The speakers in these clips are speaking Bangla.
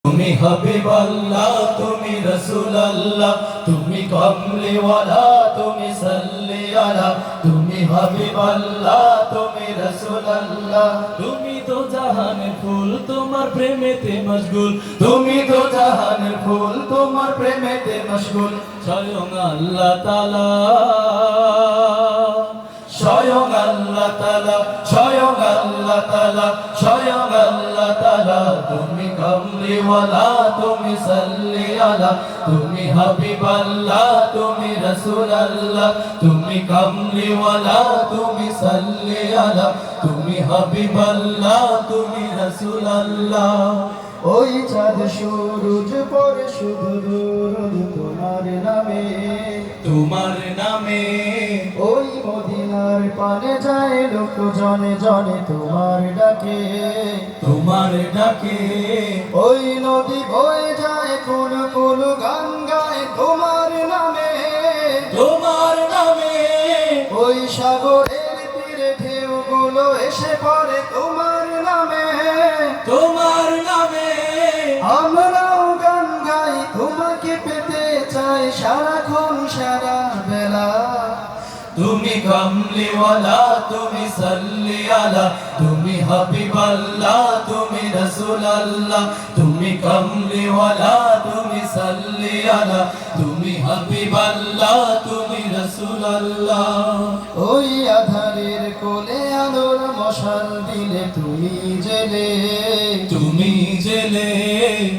তুমি হাবিবাল্লাহ তুমি রাসূলুল্লাহ তুমি কামলিওয়ালা তুমি সাল্লি আলা তুমি হাবিবাল্লাহ তুমি রাসূলুল্লাহ তুমি তো জাহানের ফুল তোমার প্রেমেতে মশগুল তুমি তো জাহানের ফুল তোমার প্রেমেতে মশগুল স্বয়ং আল্লাহ তাআলা স্বয়ং আল্লাহ তাআলা স্বয়ং আল্লাহ তাআলা স্বয়ং আল্লাহ তাআলা তুমি কামলিওয়ালা তুমি সাল্লি আলা তুমি হাবিবাল্লাহ তুমি রাসূলুল্লাহ তুমি কামলিওয়ালা তুমি সাল্লি আলা তুমি হাবিবাল্লাহ তুমি রাসূলুল্লাহ ওই চাঁদ সূরজ পড়ে শুধু দরুদ তোমার নামে তোমার নামে ওই মদিনার পানে যায় লোক জনে জনে তোমার ডাকে তোমার ডাকে ওই নদী বয়ে যায় কোন কোন গান গায় তোমার নামে তোমার নামে ওই সাগরের তীরে ঢেউগুলো এসে পড়ে তোমার নামে তোমার নামে আমরাও গান গাই তোমাকে পেতে চাই সারাক্ষণ সারা বেলা তুমি কামলিওয়ালা তুমি সাল্লি আলা তুমি হাবিবাল্লাহ তুমি রাসূলুল্লাহ তুমি কামলিওয়ালা তুমি সাল্লি আলা তুমি হাবিবাল্লাহ তুমি রাসূলুল্লাহ ওই আধারের কোলে আলোর মশাল দিলে তুমি জেলে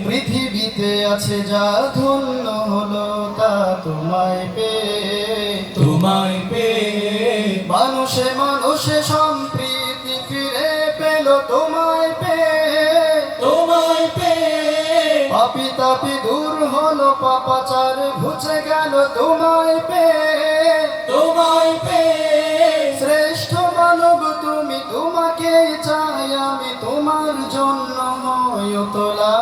পৃথিবীতে আছে যা ধন্য হলো তা তোমায় পেয়ে মানুষে মানুষে সম্প্রীতি ফিরে পেল তোমায় পেয়ে পাপী তাপী দূর হলো পাপাচার ঘুচে গেল তোমায় পেয়ে শ্রেষ্ঠ মানব তুমি তোমাকে চাই আমি তোমার জন্য ময়তলা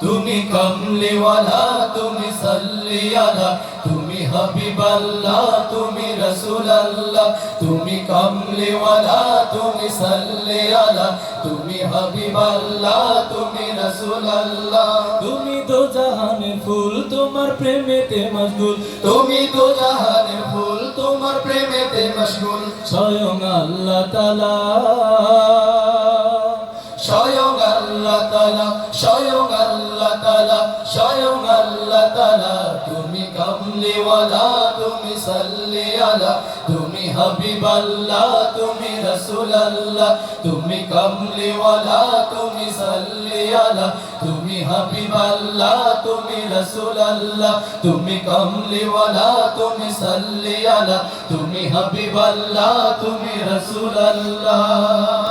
তুমি কামলিওয়ালা তুমি সাল্লি আলা তুমি হাবিবাল্লাহ তুমি রাসূলুল্লাহ তুমি কামলিওয়ালা তুমি সাল্লি আলা তুমি হাবিবাল্লাহ তুমি রাসূলুল্লাহ তুমি তো জাহানের ফুল তোমার প্রেমেতে মশগুল তুমি তো জাহানের ফুল তোমার প্রেমেতে মশগুল স্বয়ং আল্লাহ তাআলা স্বয়ং আল্লাহ তাআলা স্বয়ং আল্লাহ তাআলা স্বয়ং আল্লাহ তাআলা তুমি কামলিওয়ালা তুমি সাল্লি আলা তুমি হাবিবাল্লাহ তুমি রাসূলুল্লাহ তুমি কামলিওয়ালা তুমি সাল্লি আলা তুমি হাবিবাল্লাহ তুমি রাসূলুল্লাহ তুমি কামলিওয়ালা তুমি সাল্লি আলা তুমি হাবিবাল্লাহ তুমি রাসূলুল্লাহ